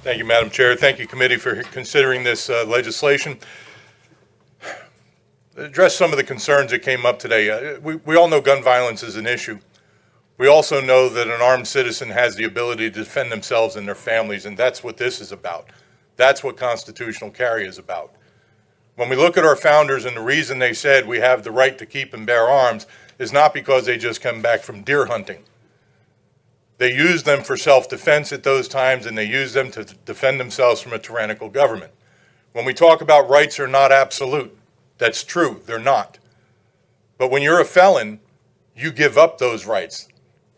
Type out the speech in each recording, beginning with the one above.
Thank you, Madam Chair. Thank you, committee, for considering this legislation. Address some of the concerns that came up today. We all know gun violence is an issue. We also know that an armed citizen has the ability to defend themselves and their families, and that's what this is about. That's what constitutional carry is about. When we look at our founders, and the reason they said we have the right to keep and bear arms is not because they just come back from deer hunting. They used them for self-defense at those times, and they used them to defend themselves from a tyrannical government. When we talk about rights are not absolute, that's true, they're not. But when you're a felon, you give up those rights.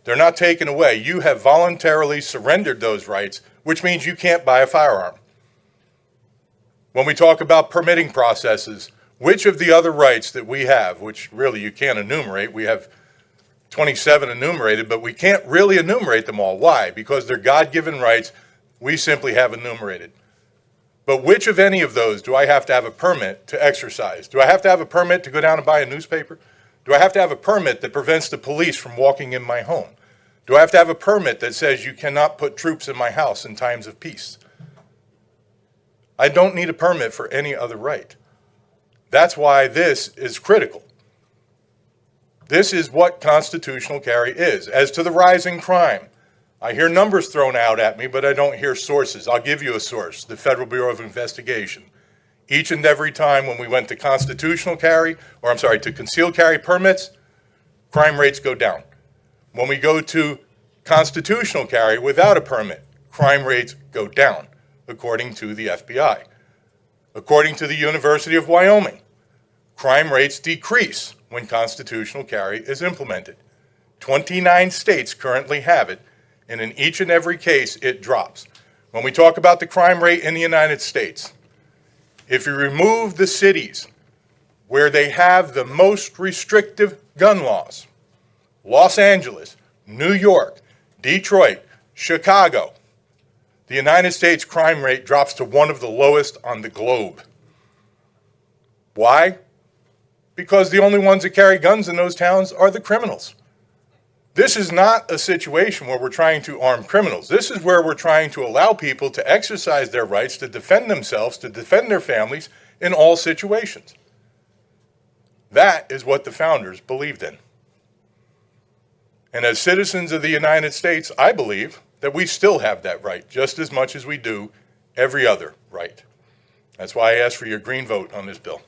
They're not taken away. You have voluntarily surrendered those rights, which means you can't buy a firearm. When we talk about permitting processes, which of the other rights that we have, which really you can't enumerate, we have 27 enumerated, but we can't really enumerate them all. Why? Because they're God-given rights we simply have enumerated. But which of any of those do I have to have a permit to exercise? Do I have to have a permit to go down and buy a newspaper? Do I have to have a permit that prevents the police from walking in my home? Do I have to have a permit that says you cannot put troops in my house in times of peace? I don't need a permit for any other right. That's why this is critical. This is what constitutional carry is. As to the rising crime, I hear numbers thrown out at me, but I don't hear sources. I'll give you a source, the Federal Bureau of Investigation. Each and every time when we went to constitutional carry, to concealed carry permits, crime rates go down. When we go to constitutional carry without a permit, crime rates go down, according to the FBI. According to the University of Wyoming, crime rates decrease when constitutional carry is implemented. 29 states currently have it, and in each and every case, it drops. When we talk about the crime rate in the United States, if you remove the cities where they have the most restrictive gun laws, Los Angeles, New York, Detroit, Chicago, the United States crime rate drops to one of the lowest on the globe. Why? Because the only ones that carry guns in those towns are the criminals. This is not a situation where we're trying to arm criminals. This is where we're trying to allow people to exercise their rights, to defend themselves, to defend their families in all situations. That is what the founders believed in. And as citizens of the United States, I believe that we still have that right, just as much as we do every other right. That's why I ask for your green vote on this bill.